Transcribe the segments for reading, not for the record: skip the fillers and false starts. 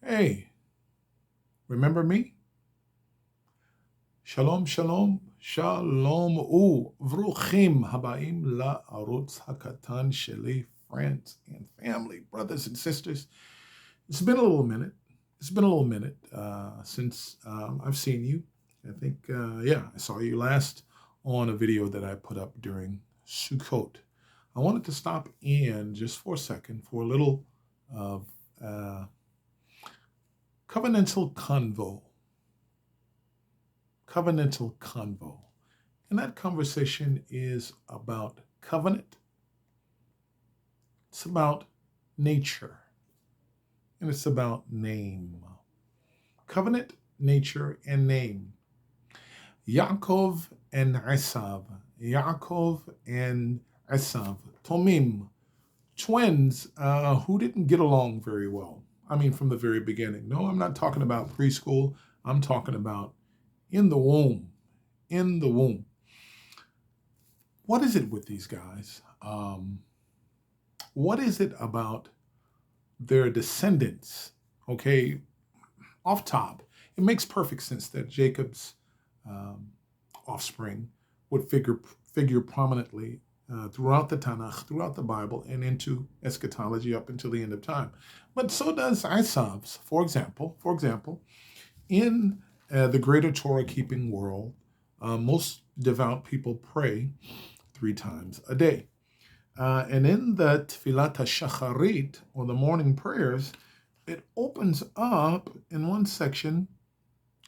Hey, remember me? Shalom, shalom, shalom vruchim habaim la'arutz hakatan sheli, friends and family, brothers and sisters. It's been a little minute. It's been a little minute since I've seen you. I think, I saw you last on a video that I put up during Sukkot. I wanted to stop in just for a second for a little of Covenantal Convo. Covenantal Convo. And that conversation is about covenant. It's about nature. And it's about name. Covenant, nature, and name. Yaakov and Esav. Yaakov and Esav. Tomim. Twins who didn't get along very well. I mean, from the very beginning. No, I'm not talking about preschool. I'm talking about in the womb. In the womb. What is it with these guys? What is it about their descendants? Okay, off top, it makes perfect sense that Jacob's offspring would figure prominently throughout the Tanakh, throughout the Bible, and into eschatology up until the end of time. But so does Esav's. For example, in the greater Torah-keeping world, most devout people pray 3 times a day. And in the Tfilat HaShacharit, or the morning prayers, it opens up in one section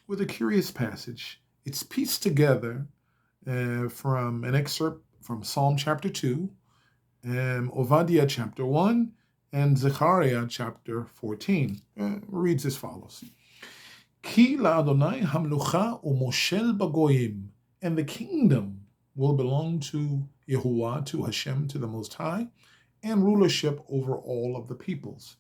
with a curious passage. It's pieced together from an excerpt from Psalm chapter 2, Ovadiah chapter 1, and Zechariah chapter 14. Reads as follows. Ki la'Adonai hamlucha u'moshel bagoyim, and the kingdom will belong to Yahuwah, to Hashem, to the Most High, and rulership over all of the peoples.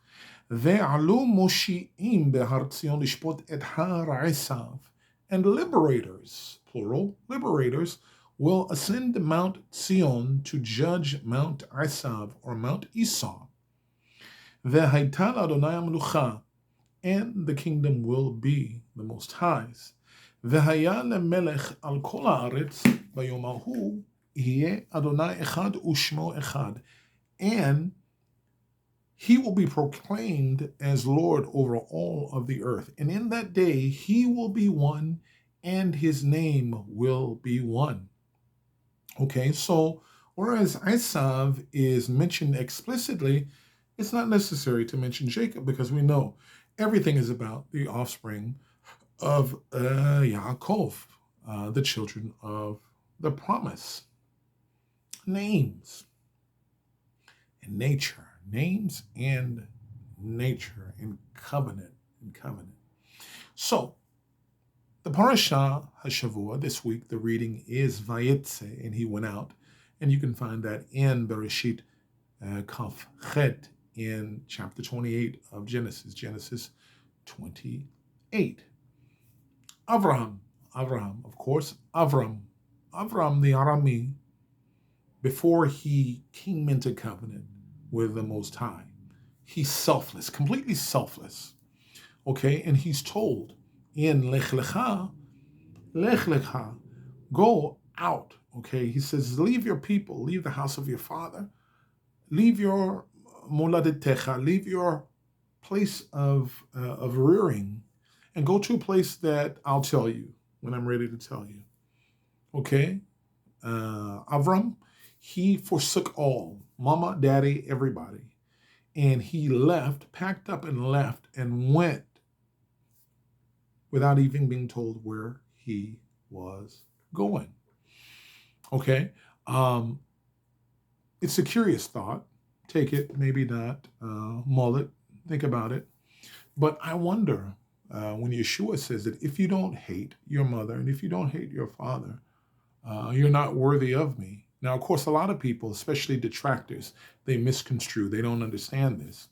Ve'alu moshi'im behar Tzion lishpot et har Esav, and liberators, plural, liberators, will ascend Mount Zion to judge Mount Esav, or Mount Esau. Ve'hayta la'Adonai hamlucha, and the kingdom will be the Most High's. V'haya lemelech al kol haaretz bayom hahu yeh Adonai echad ushmo echad, and he will be proclaimed as Lord over all of the earth. And in that day he will be one, and his name will be one. Okay, so whereas Esav is mentioned explicitly, it's not necessary to mention Jacob, because we know everything is about the offspring of Yaakov, the children of the promise. Names and nature. Names and nature and covenant. So, the Parashah HaShavua this week, the reading is Vayetze, and he went out. And you can find that in Bereshit Kaf Chet, in chapter 28 of Genesis 28. Avraham, of course, Avram the Arami, before he came into covenant with the Most High, he's selfless, completely selfless. Okay, and he's told in Lech Lecha, go out. Okay, he says, leave your people, leave the house of your father, leave your moladetecha, leave your place of rearing, and go to a place that I'll tell you when I'm ready to tell you. Okay? Avram, he forsook all, mama, daddy, everybody. And he left, packed up and left, and went without even being told where he was going. Okay? It's a curious thought. Take it, maybe not, mull it, think about it. But I wonder, when Yeshua says that if you don't hate your mother and if you don't hate your father, you're not worthy of me. Now, of course, a lot of people, especially detractors, they misconstrue. They don't understand this.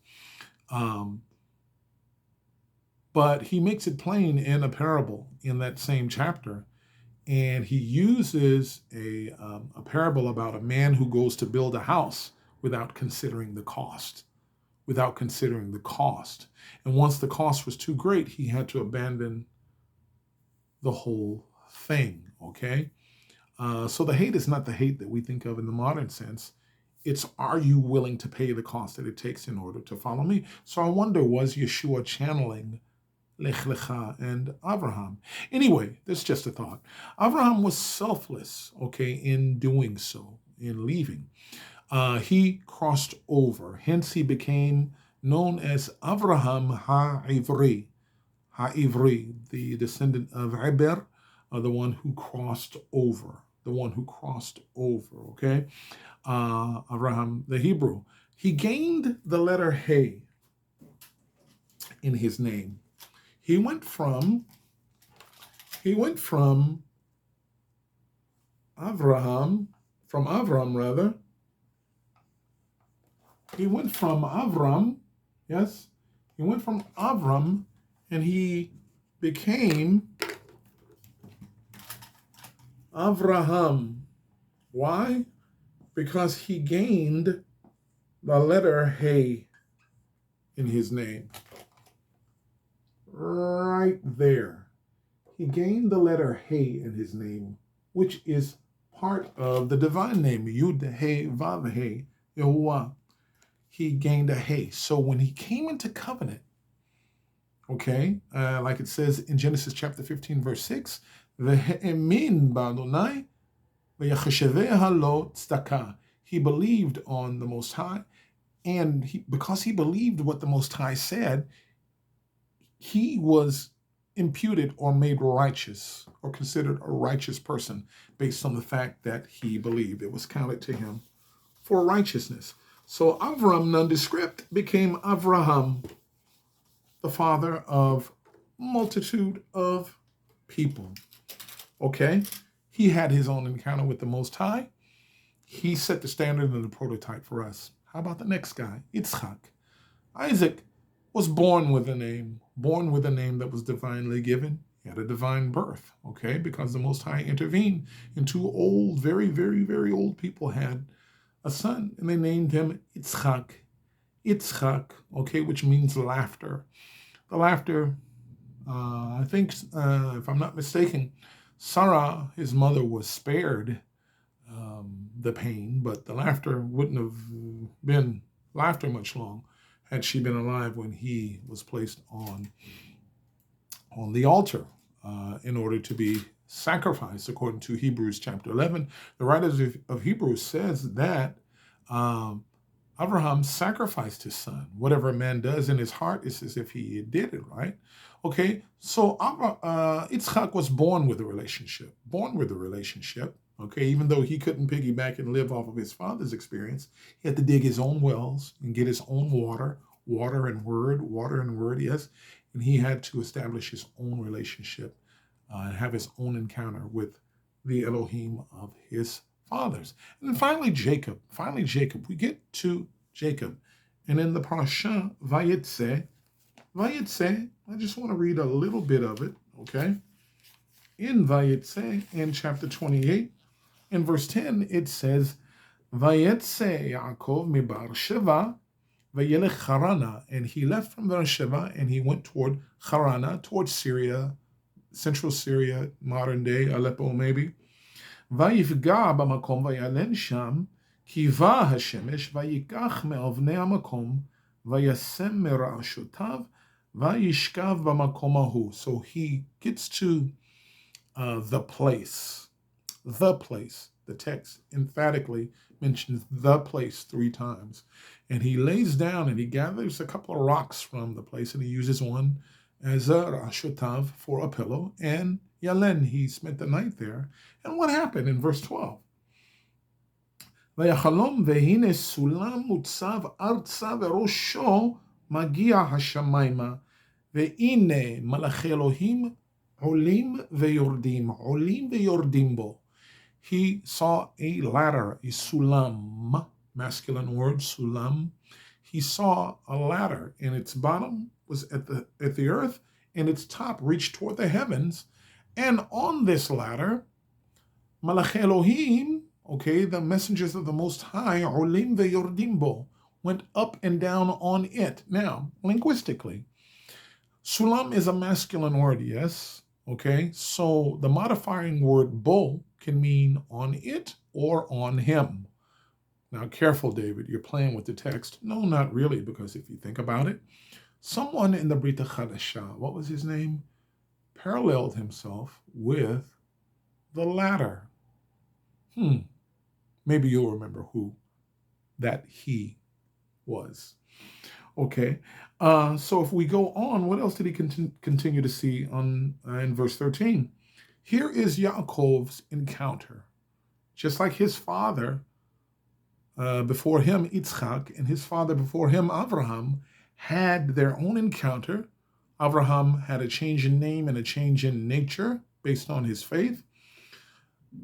But he makes it plain in a parable in that same chapter. And he uses a parable about a man who goes to build a house without considering the cost, without considering the cost. And once the cost was too great, he had to abandon the whole thing, okay? So the hate is not the hate that we think of in the modern sense. It's, are you willing to pay the cost that it takes in order to follow me? So I wonder, was Yeshua channeling Lech Lecha and Abraham? Anyway, that's just a thought. Abraham was selfless, okay, in doing so, in leaving. He crossed over. Hence, he became known as Abraham HaIvri. HaIvri, the descendant of Eber, the one who crossed over. The one who crossed over, okay? Abraham, the Hebrew. He gained the letter He in his name. He went from Avram, He went from Avram, yes? He went from Avram and he became Avraham. Why? Because he gained the letter He in his name. Right there. He gained the letter He in his name, which is part of the divine name, Yud He Vav He, Yahuwah. He gained a He. So when he came into covenant, okay, like it says in Genesis chapter 15, verse 6, Ve'emin ba'Adonai ve'yachasheveh lo tzedakah. He believed on the Most High, and because he believed what the Most High said, he was imputed or made righteous or considered a righteous person based on the fact that he believed. It was counted to him for righteousness. So Avram, nondescript, became Avraham, the father of multitude of people. Okay? He had his own encounter with the Most High. He set the standard and the prototype for us. How about the next guy? Yitzchak. Isaac was born with a name that was divinely given. He had a divine birth, okay? Because the Most High intervened, and two old, very, very, very old people had a son, and they named him Yitzchak. Yitzchak, okay, which means laughter. The laughter, I think, if I'm not mistaken, Sarah, his mother, was spared the pain, but the laughter wouldn't have been laughter much long had she been alive when he was placed on the altar in order to be sacrificed, according to Hebrews chapter 11. The writers of Hebrews says that Abraham sacrificed his son. Whatever a man does in his heart is as if he did it, right? Okay, so Yitzchak was born with a relationship, okay, even though he couldn't piggyback and live off of his father's experience. He had to dig his own wells and get his own water and word, yes, and he had to establish his own relationship and have his own encounter with the Elohim of his fathers. And then finally, Jacob. We get to Jacob. And in the parasha, Vayetze, I just want to read a little bit of it, okay? In Vayetze, in chapter 28, in verse 10, it says, Vayetze Yaakov mi Beersheva vayelech Harana. And he left from Beersheva and he went toward Harana, towards Syria, central Syria, modern day Aleppo maybe. ויפגע במקום וילן שם, קיווה השמש, ויקח מאבני המקום, וישם מרעשותיו, וישכב במקום ההוא. So he gets to the place. The text emphatically mentions the place 3 times. And he lays down and he gathers a couple of rocks from the place, and he uses one as a ra'ashotav for a pillow, and Yalen, he spent the night there. And what happened in verse 12? ויחלום והנה סולם מוצב ארצה וראשו מגיע השמיימה והנה מלאכי אלוהים עולים ויורדים בו. He saw a ladder, a sulam, masculine word, sulam. He saw a ladder, and its bottom was at the earth, and its top reached toward the heavens. And on this ladder, Malach Elohim, okay, the messengers of the Most High, Olim ve'yordim bo, went up and down on it. Now, linguistically, sulam is a masculine word, yes? Okay, so the modifying word bo can mean on it or on him. Now, careful, David, you're playing with the text. No, not really, because if you think about it, someone in the Brit Chadashah, what was his name? Paralleled himself with the latter. Maybe you'll remember who that he was. Okay, so if we go on, what else did he continue to see on in verse 13? Here is Yaakov's encounter. Just like his father before him, Yitzchak, and his father before him, Avraham, had their own encounter. Avraham had a change in name and a change in nature based on his faith.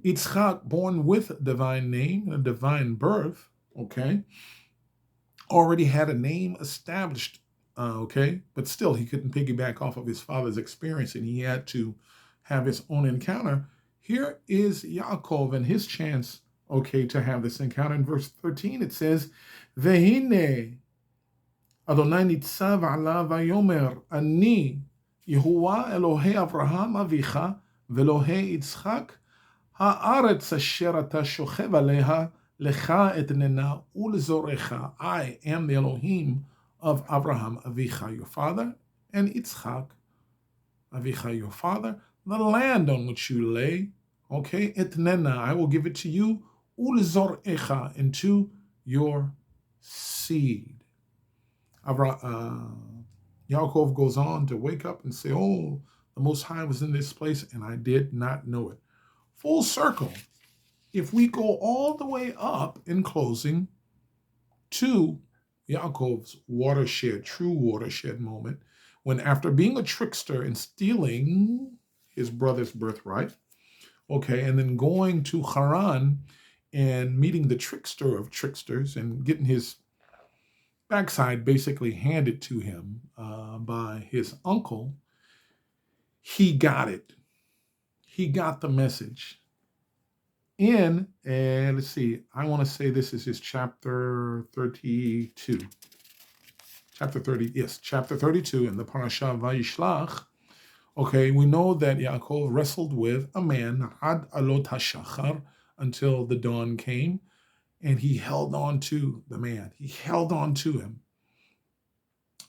Yitzchak, born with a divine name and a divine birth, okay, already had a name established, okay, but still he couldn't piggyback off of his father's experience and he had to have his own encounter. Here is Yaakov and his chance, okay, to have this encounter. In verse 13 it says, Vehine Adonai nitzav alav vayomer ani Yehovah Elohei Avraham avicha velohei Yitzchak haaretz asher ata shochev aleha lecha etnena ulzorecha. I am the Elohim of Avraham avicha your father and Yitzchak avicha your father. The land on which you lay, okay, etnena, I will give it to you, ulzorecha, into your seed. Yaakov goes on to wake up and say, oh, the Most High was in this place and I did not know it. Full circle. If we go all the way up in closing to Yaakov's watershed, true watershed moment, when after being a trickster and stealing his brother's birthright, okay, and then going to Haran and meeting the trickster of tricksters and getting his backside basically handed to him by his uncle, he got it. He got the message. And let's see, I want to say this is his chapter 32. Chapter 30, yes, chapter 32 in the Parashah Vayishlach. Okay, we know that Yaakov wrestled with a man, Ad Alot HaShachar, until the dawn came. And he held on to the man. He held on to him.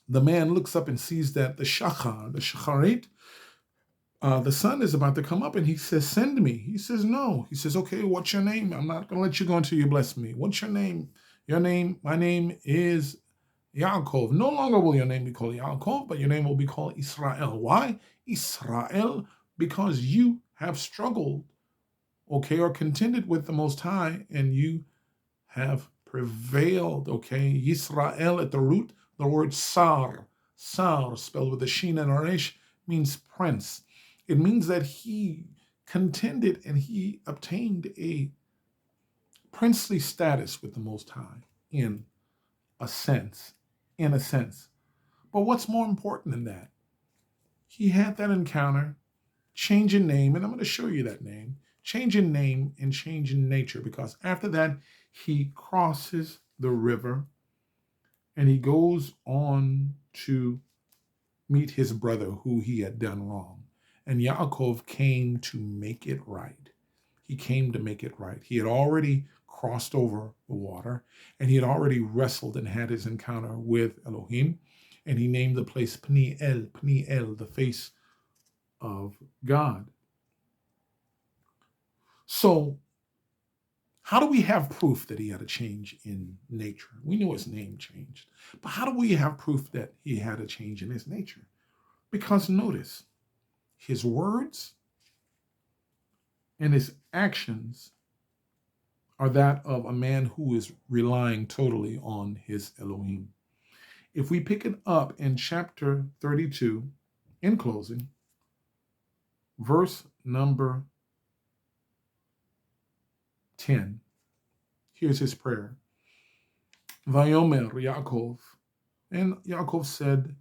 The man looks up and sees that the shacharit, the sun is about to come up, and he says, send me. He says, no. He says, okay, what's your name? I'm not going to let you go until you bless me. What's your name? My name is Yaakov. No longer will your name be called Yaakov, but your name will be called Israel. Why? Israel, because you have struggled, okay, or contended with the Most High, and you have prevailed, okay? Yisrael at the root, the word Sar, spelled with a Shin and a Resh, means prince. It means that he contended and he obtained a princely status with the Most High in a sense. But what's more important than that? He had that encounter, change in name, and I'm going to show you that name, change in name and change in nature, because after that, he crosses the river and he goes on to meet his brother who he had done wrong. And Yaakov came to make it right. He came to make it right. He had already crossed over the water and he had already wrestled and had his encounter with Elohim. And he named the place Pniel, the face of God. So, how do we have proof that he had a change in nature? We knew his name changed, but how do we have proof that he had a change in his nature? Because notice, his words and his actions are that of a man who is relying totally on his Elohim. If we pick it up in chapter 32, in closing, verse number 10, here's his prayer. Vayomer Yaakov, and Yaakov said,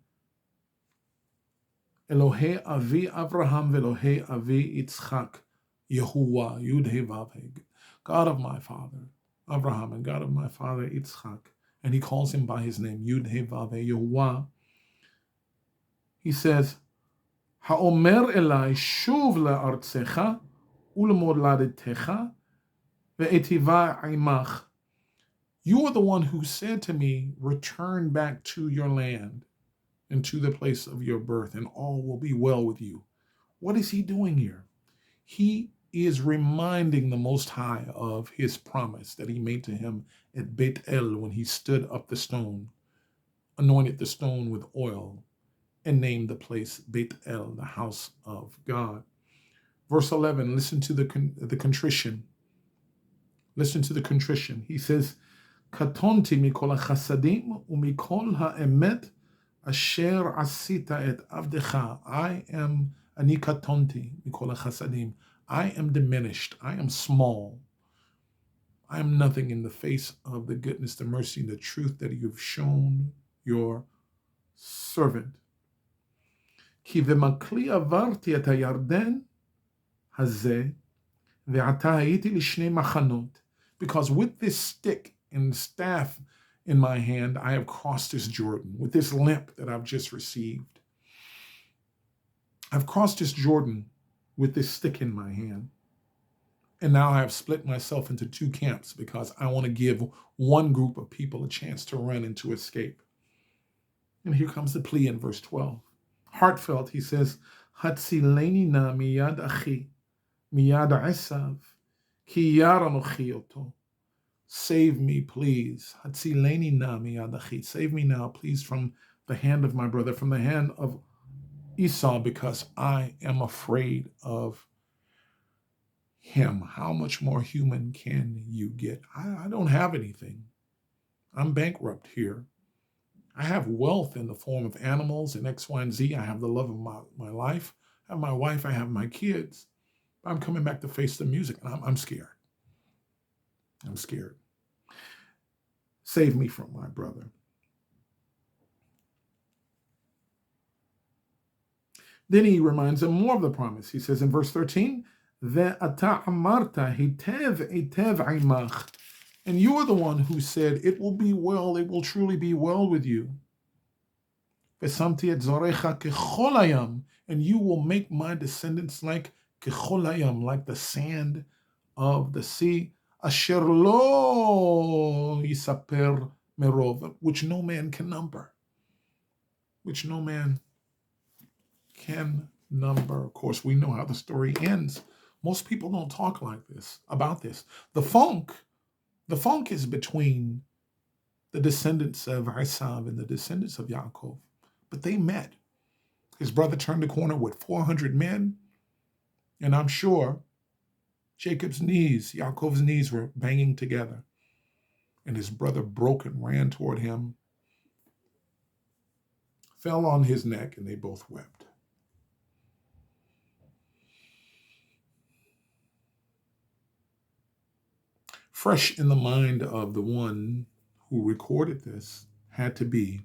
Elohei avi Avraham velohei avi Yitzchak, Yehovah, Yud He Vav He, God of my father Avraham and God of my father Yitzchak. and he calls him by his name, Yud He Vav He Yehovah. He says, Ha'omer elai shuv la'artzecha u'lemoladetecha ve'etiva imach. You are the one who said to me, return back to your land and to the place of your birth, and all will be well with you. What is he doing here? He is reminding the Most High of his promise that he made to him at Beit El when he stood up the stone, anointed the stone with oil, and named the place Beit El, the house of God. Verse 11, listen to the contrition. Listen to the contrition. He says, Katonti mikol hachasadim umikol ha'emet asher asita et avdecha. Ani katonti mikol hachasadim. I am diminished. I am small. I am nothing in the face of the goodness, the mercy, and the truth that you've shown your servant. Ki v'makli avarti et hayarden hazeh ve'ata hayiti lishnei machanot. Because with this stick and staff in my hand, I have crossed this Jordan. With this limp that I've just received, I've crossed this Jordan with this stick in my hand. And now I have split myself into two camps because I want to give one group of people a chance to run and to escape. And here comes the plea in verse 12. Heartfelt, he says, Hatzileni na miyad achi, miyad Esav, ki yara nochi oto. Save me, please. Hatzileni na miyad achi. Save me now, please, from the hand of my brother, from the hand of Esau, because I am afraid of him. How much more human can you get? I don't have anything. I'm bankrupt here. I have wealth in the form of animals and X, Y, and Z. I have the love of my life. I have my wife. I have my kids. I'm coming back to face the music, and I'm scared. I'm scared. Save me from my brother. Then he reminds them more of the promise. He says in verse 13, Ve'ata amarta hitev etev imach. And you are the one who said, it will be well, it will truly be well with you. Ve'samti et zorecha kechol hayam. And you will make my descendants like kechol hayam, like the sand of the sea. Asher lo yisaper merov, which no man can number. Which no man can number. Of course, we know how the story ends. Most people don't talk like this, about this. The funk is between the descendants of Esav and the descendants of Yaakov. But they met. His brother turned the corner with 400 men. And I'm sure Jacob's knees, Yaakov's knees were banging together. And his brother broke and ran toward him, fell on his neck, and they both wept. Fresh in the mind of the one who recorded this had to be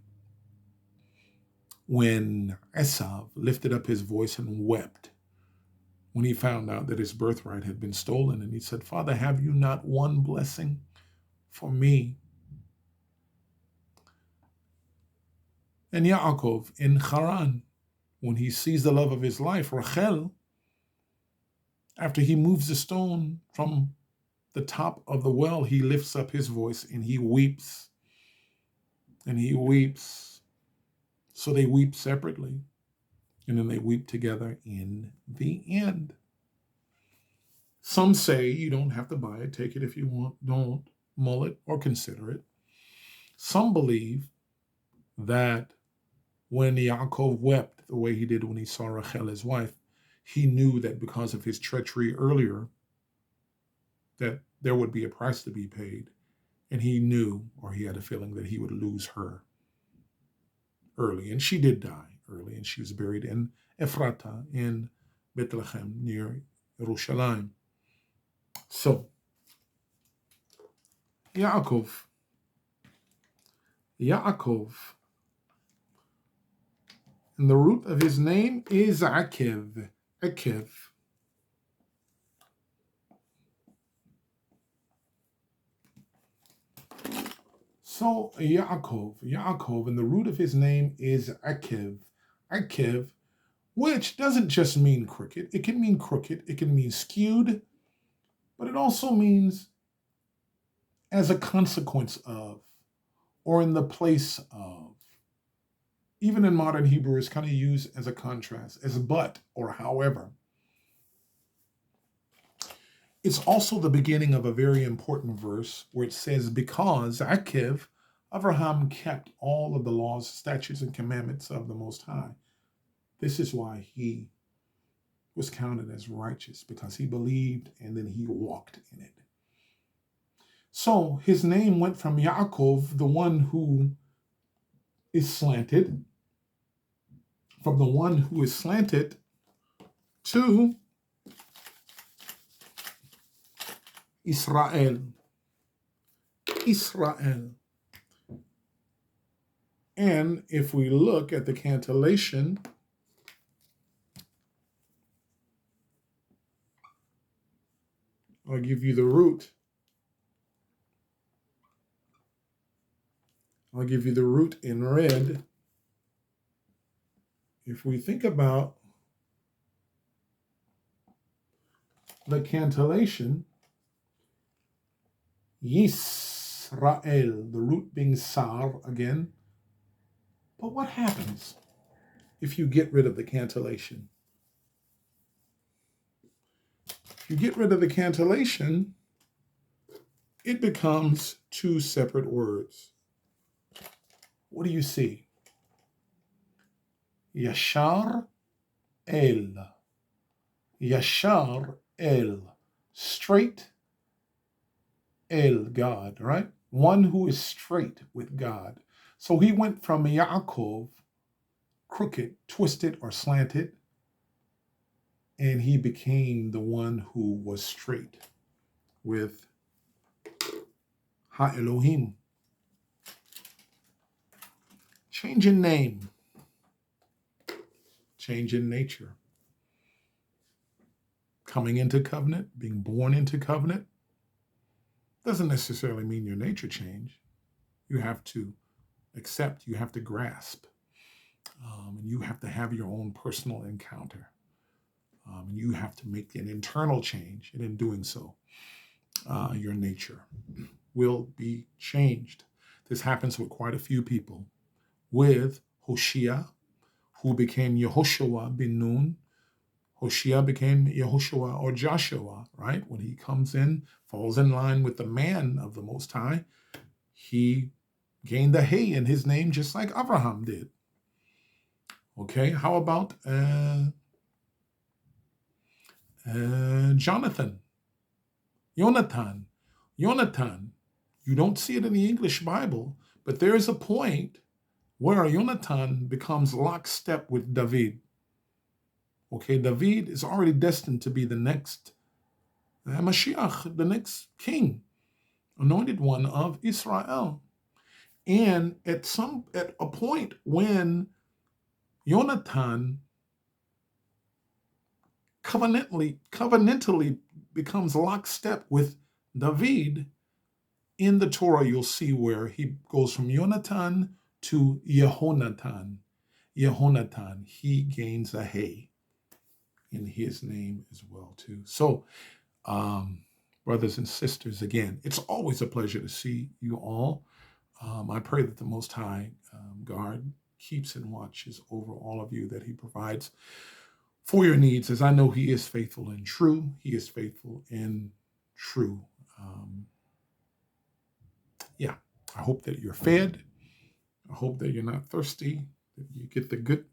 when Esav lifted up his voice and wept when he found out that his birthright had been stolen. And he said, Father, have you not one blessing for me? And Yaakov in Haran, when he sees the love of his life, Rachel, after he moves the stone from the top of the well, he lifts up his voice and he weeps. And he weeps. So they weep separately. And then they weep together in the end. Some say you don't have to buy it. Take it if you want. Don't mull it or consider it. Some believe that when Yaakov wept the way he did when he saw Rachel, his wife, he knew that because of his treachery earlier, that there would be a price to be paid. And he knew, or he had a feeling, that he would lose her early. And she did die early, and she was buried in Ephrata in Bethlehem near Yerushalayim. So, Yaakov, and the root of his name is Akev. So Yaakov, and the root of his name is Akev, which doesn't just mean crooked. It can mean crooked, it can mean skewed, but it also means as a consequence of, or in the place of. Even in modern Hebrew, it's kind of used as a contrast, as but or however. It's also the beginning of a very important verse where it says, because Akiv, Abraham kept all of the laws, statutes, and commandments of the Most High. This is why he was counted as righteous, because he believed and then he walked in it. So his name went from Yaakov, the one who is slanted, from the one who is slanted to Israel. Israel. And if we look at the cantillation, I'll give you the root. I'll give you the root in red. If we think about the cantillation, Yisrael, the root being sar again. But what happens if you get rid of the cantillation? If you get rid of the cantillation, it becomes two separate words. What do you see? Yashar El. Yashar El. Straight El, God, right? One who is straight with God. So he went from Yaakov, crooked, twisted, or slanted, and he became the one who was straight with Ha-Elohim. Change in name, change in nature. Coming into covenant, being born into covenant, doesn't necessarily mean your nature changed. You have to accept, you have to grasp, and you have to have your own personal encounter. And you have to make an internal change, and in doing so, your nature will be changed. This happens with quite a few people. With Hoshea, who became Yehoshua bin Nun. Hoshea became Yehoshua or Joshua, right? When he comes in, falls in line with the man of the Most High, he gained the hay in his name just like Abraham did. Okay, how about Jonathan? Jonathan. You don't see it in the English Bible, but there is a point where Jonathan becomes lockstep with David. Okay, David is already destined to be the next Mashiach, the next king, anointed one of Israel. And at a point when Jonathan covenantally becomes lockstep with David, in the Torah you'll see where he goes from Jonathan to Yehonatan. Yehonatan, he gains a hay in his name as well too. So, brothers and sisters, again, it's always a pleasure to see you all. I pray that the Most High God keeps and watches over all of you, that he provides for your needs, as I know he is faithful and true. He is faithful and true. I hope that you're fed. I hope that you're not thirsty, that you get the good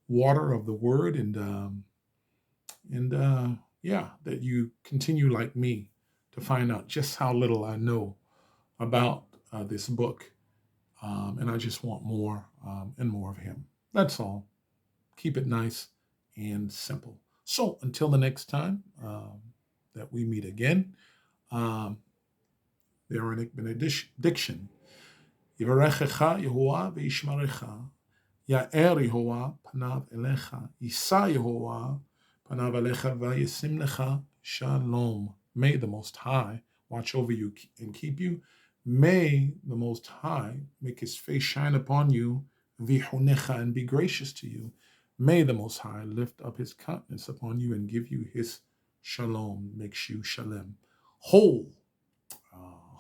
water of the word, and that you continue like me to find out just how little I know about this book. And I just want more and more of him. That's all. Keep it nice and simple. So until the next time that we meet again, the Aaronic benediction. Yivarechecha Yehovah v'yishmerecha. Ya'er Yehovah panav elecha. Yisa Yehovah panav elecha v'yasim lecha shalom. May the Most High watch over you and keep you. May the Most High make his face shine upon you, vihunecha, and be gracious to you. May the Most High lift up his countenance upon you and give you his shalom, makes you shalem, whole,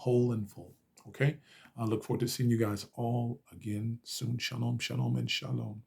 whole and full. Okay? I look forward to seeing you guys all again soon. Shalom, shalom, and shalom.